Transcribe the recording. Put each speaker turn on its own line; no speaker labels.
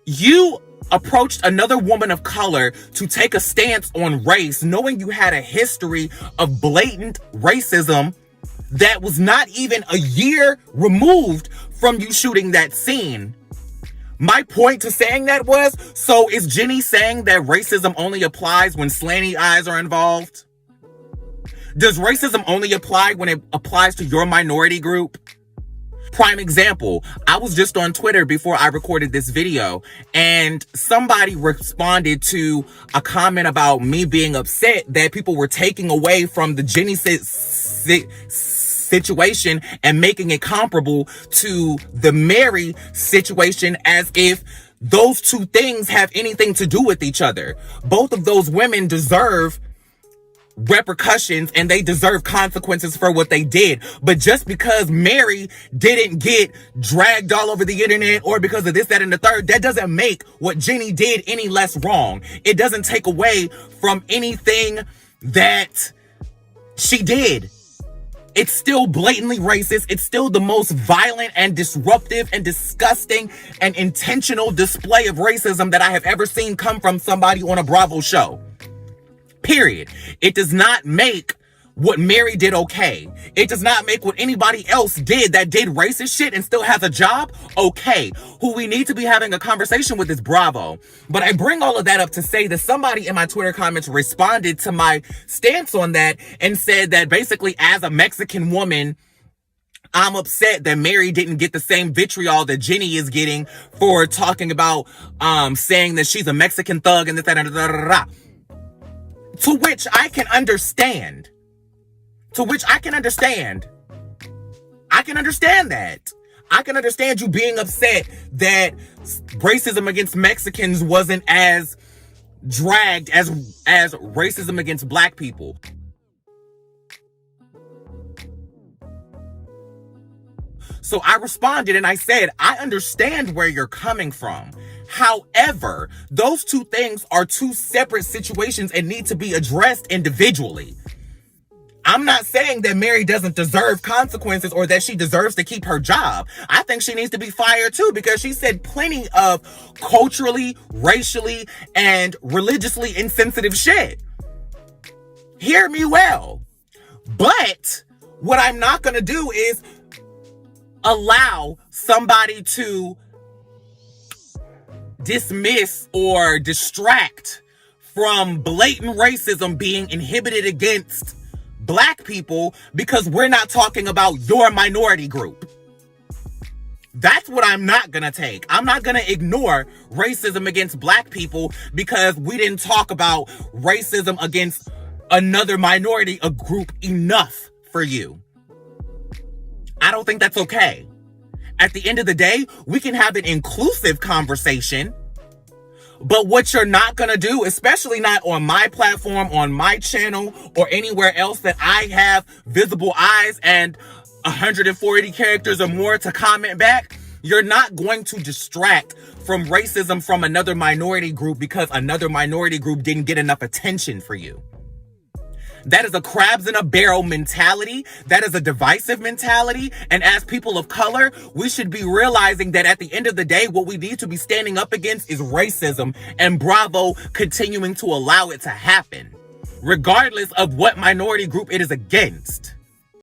You approached another woman of color to take a stance on race, knowing you had a history of blatant racism that was not even a year removed from you shooting that scene. My point to saying that was, so is Jennie saying that racism only applies when slanty eyes are involved? Does racism only apply when it applies to your minority group? Prime example, I was just on Twitter before I recorded this video, and somebody responded to a comment about me being upset that people were taking away from the Jennie situation and making it comparable to the Mary situation, as if those two things have anything to do with each other. Both of those women deserve repercussions and they deserve consequences for what they did. But just because Mary didn't get dragged all over the internet, or because of this, that, and the third, that doesn't make what Jennie did any less wrong. It doesn't take away from anything that she did. It's still blatantly racist. It's still the most violent and disruptive and disgusting and intentional display of racism that I have ever seen come from somebody on a Bravo show. Period. It does not make what Mary did okay. It does not make what anybody else did that did racist shit and still has a job okay. Who we need to be having a conversation with is Bravo. But I bring all of that up to say that somebody in my Twitter comments responded to my stance on that and said that basically, as a Mexican woman, I'm upset that Mary didn't get the same vitriol that Jennie is getting for talking about saying that she's a Mexican thug and this, that, and da. To which I can understand. I can understand that. I can understand you being upset that racism against Mexicans wasn't as dragged as racism against Black people. So I responded and I said, I understand where you're coming from. However, those two things are two separate situations and need to be addressed individually. I'm not saying that Mary doesn't deserve consequences or that she deserves to keep her job. I think she needs to be fired too, because she said plenty of culturally, racially, and religiously insensitive shit. Hear me well. But what I'm not going to do is allow somebody to dismiss or distract from blatant racism being inhibited against Black people because we're not talking about your minority group. That's what I'm not gonna take. I'm not gonna ignore racism against Black people because we didn't talk about racism against another minority group enough for you. I don't think that's okay. At the end of the day, we can have an inclusive conversation, but what you're not going to do, especially not on my platform, on my channel, or anywhere else that I have visible eyes and 140 characters or more to comment back, you're not going to distract from racism from another minority group because another minority group didn't get enough attention for you. That is a crabs in a barrel mentality. That is a divisive mentality. And as people of color, we should be realizing that at the end of the day, what we need to be standing up against is racism, and Bravo continuing to allow it to happen, regardless of what minority group it is against.